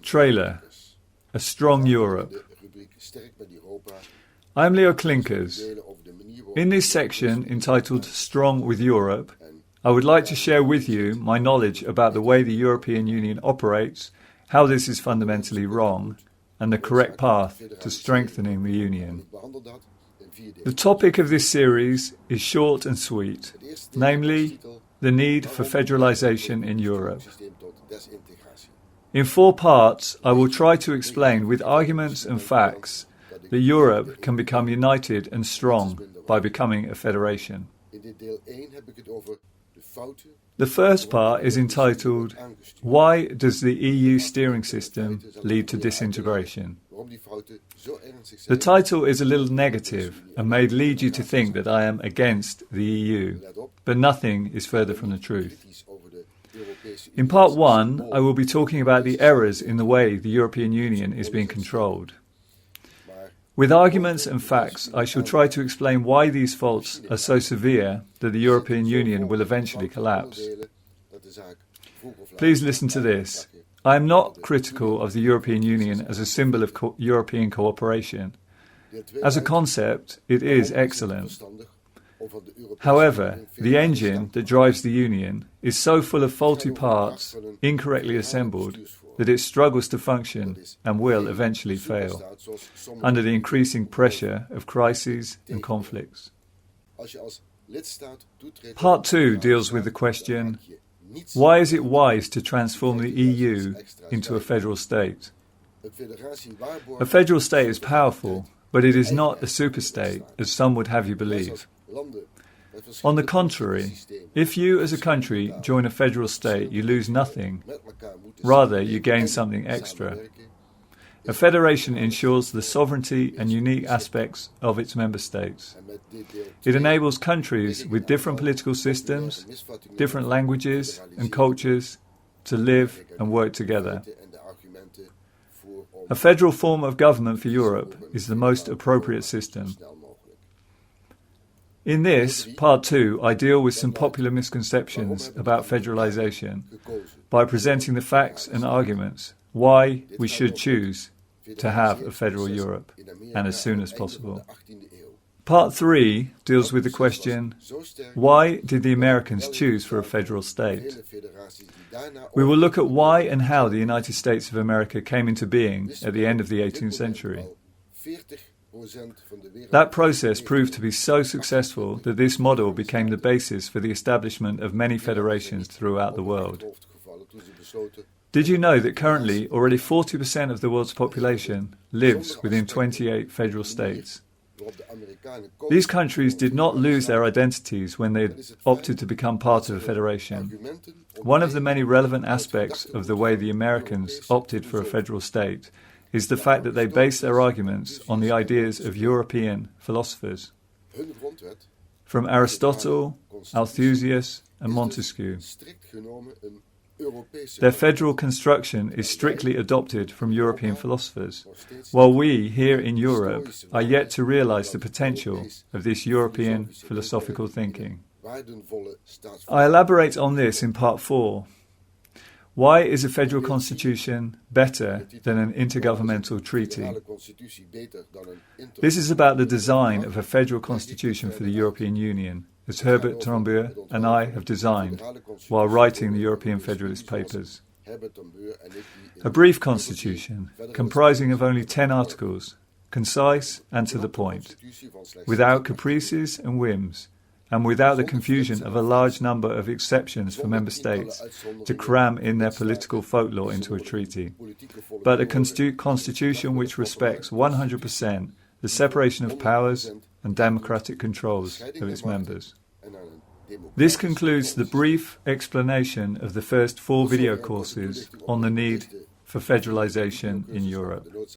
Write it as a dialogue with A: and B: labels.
A: Trailer, A Strong Europe. I'm Leo Klinkers. In this section entitled Strong with Europe, I would like to share with you my knowledge about the way the European Union operates, how this is fundamentally wrong, and the correct path to strengthening the Union. The topic of this series is short and sweet, namely, the need for federalization in Europe. In 4 parts, I will try to explain with arguments and facts that Europe can become united and strong by becoming a federation. The first part is entitled, Why does the EU steering system lead to disintegration? The title is a little negative and may lead you to think that I am against the EU, but nothing is further from the truth. In part 1, I will be talking about the errors in the way the European Union is being controlled. With arguments and facts, I shall try to explain why these faults are so severe that the European Union will eventually collapse. Please listen to this. I am not critical of the European Union as a symbol of European cooperation. As a concept, it is excellent. However, the engine that drives the Union is so full of faulty parts, incorrectly assembled, that it struggles to function and will eventually fail, under the increasing pressure of crises and conflicts. Part 2 deals with the question, why is it wise to transform the EU into a federal state? A federal state is powerful, but it is not a superstate, as some would have you believe. On the contrary, if you as a country join a federal state, you lose nothing. Rather, you gain something extra. A federation ensures the sovereignty and unique aspects of its member states. It enables countries with different political systems, different languages and cultures to live and work together. A federal form of government for Europe is the most appropriate system. In this, part 2, I deal with some popular misconceptions about federalization by presenting the facts and arguments why we should choose to have a federal Europe, and as soon as possible. Part 3 deals with the question, why did the Americans choose for a federal state? We will look at why and how the United States of America came into being at the end of the 18th century. That process proved to be so successful that this model became the basis for the establishment of many federations throughout the world. Did you know that currently already 40% of the world's population lives within 28 federal states? These countries did not lose their identities when they opted to become part of a federation. One of the many relevant aspects of the way the Americans opted for a federal state is the fact that they base their arguments on the ideas of European philosophers, from Aristotle, Althusius, and Montesquieu. Their federal construction is strictly adopted from European philosophers, while we, here in Europe, are yet to realize the potential of this European philosophical thinking. I elaborate on this in part 4. Why is a federal constitution better than an intergovernmental treaty? This is about the design of a federal constitution for the European Union, as Herbert Trombeau and I have designed while writing the European Federalist Papers. A brief constitution, comprising of only 10 articles, concise and to the point, without caprices and whims, and without the confusion of a large number of exceptions for member states to cram in their political folklore into a treaty, but a constitution which respects 100% the separation of powers and democratic controls of its members. This concludes the brief explanation of the first 4 video courses on the need for federalization in Europe.